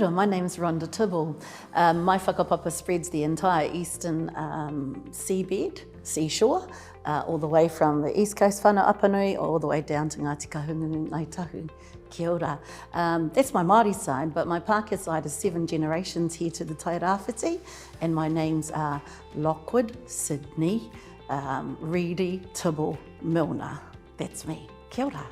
Kia ora, my name's Rhonda Tibble. My whakapapa spreads the entire eastern seashore, all the way from the east coast whānau Apanui, all the way down to Ngāti Kahungunu Ngāi Tahu. Kia ora. That's my Māori side, but my Pākehā side is 7 generations here to the Tairāwhiti, and my names are Lockwood, Sydney, Reedy, Tibble, Milner. That's me. Kia ora.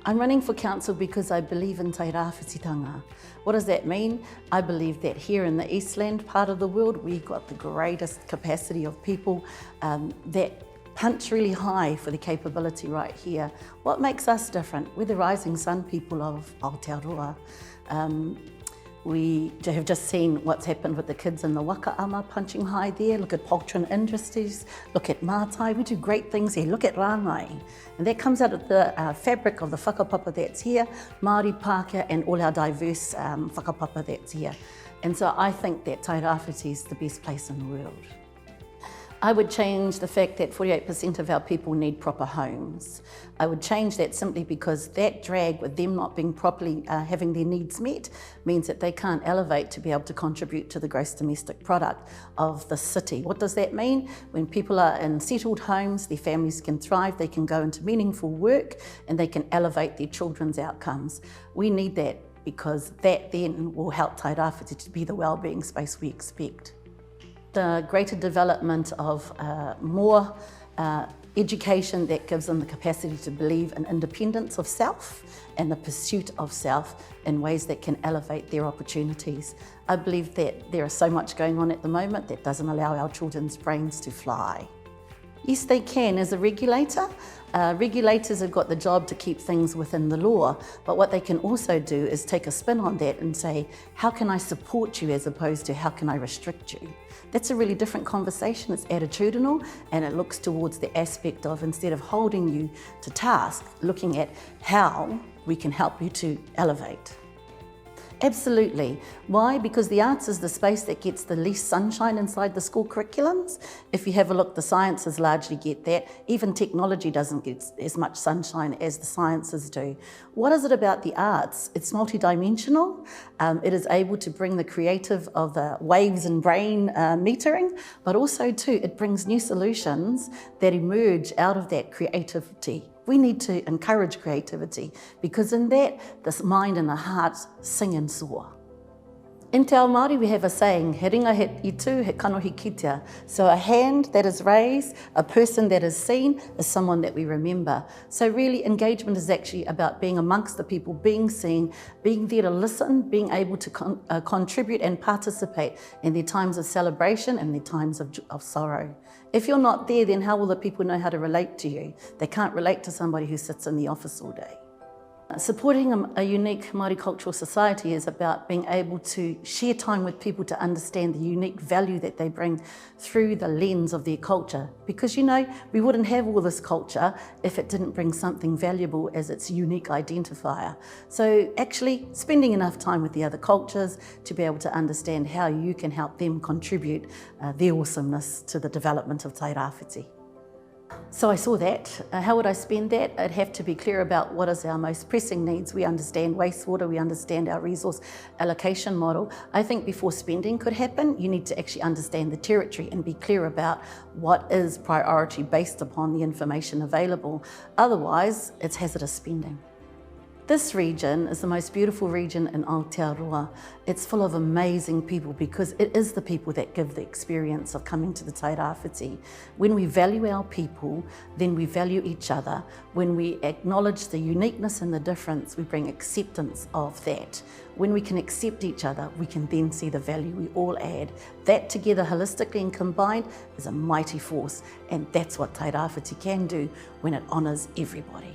I'm running for council because I believe in Tairāwhititanga. What does that mean? I believe that here in the Eastland part of the world, we've got the greatest capacity of people that punch really high for the capability right here. What makes us different? We're the rising sun people of Aotearoa. We have just seen what's happened with the kids in the wakaama punching high there. Look at poultry industries, look at mātai, we do great things here. Look at rāngai. And that comes out of the fabric of the whakapapa that's here, Māori, Pākehā, and all our diverse whakapapa that's here. And so I think that Tairāwhiti is the best place in the world. I would change the fact that 48% of our people need proper homes. I would change that simply because that drag with them not being properly having their needs met means that they can't elevate to be able to contribute to the gross domestic product of the city. What does that mean? When people are in settled homes, their families can thrive, they can go into meaningful work, and they can elevate their children's outcomes. We need that because that then will help Tairāwhiti to be the wellbeing space we expect. The greater development of more education that gives them the capacity to believe in independence of self and the pursuit of self in ways that can elevate their opportunities. I believe that there is so much going on at the moment that doesn't allow our children's brains to fly. Yes, they can. As a regulator, regulators have got the job to keep things within the law, but what they can also do is take a spin on that and say, how can I support you as opposed to how can I restrict you? That's a really different conversation. It's attitudinal, and it looks towards the aspect of, instead of holding you to task, looking at how we can help you to elevate. Absolutely. Why? Because the arts is the space that gets the least sunshine inside the school curriculums. If you have a look, the sciences largely get that. Even technology doesn't get as much sunshine as the sciences do. What is it about the arts? It's multidimensional. It is able to bring the creative of the waves and brain metering, but also too, it brings new solutions that emerge out of that creativity. We need to encourage creativity because in that, this mind and the heart sing and soar. In Te Ao Māori, we have a saying, he ringa he itu, he kanohi kitea. So a hand that is raised, a person that is seen, is someone that we remember. So really, engagement is actually about being amongst the people, being seen, being there to listen, being able to contribute and participate in their times of celebration and their times of sorrow. If you're not there, then how will the people know how to relate to you? They can't relate to somebody who sits in the office all day. Supporting a unique Māori cultural society is about being able to share time with people to understand the unique value that they bring through the lens of their culture. Because you know, we wouldn't have all this culture if it didn't bring something valuable as its unique identifier. So actually spending enough time with the other cultures to be able to understand how you can help them contribute their awesomeness to the development of Tairāwhiti. So I saw that. How would I spend that? I'd have to be clear about what is our most pressing needs. We understand wastewater, we understand our resource allocation model. I think before spending could happen, you need to actually understand the territory and be clear about what is priority based upon the information available. Otherwise, it's hazardous spending. This region is the most beautiful region in Aotearoa. It's full of amazing people because it is the people that give the experience of coming to the Tairāwhiti. When we value our people, then we value each other. When we acknowledge the uniqueness and the difference, we bring acceptance of that. When we can accept each other, we can then see the value we all add. That together, holistically and combined, is a mighty force, and that's what Tairāwhiti can do when it honours everybody.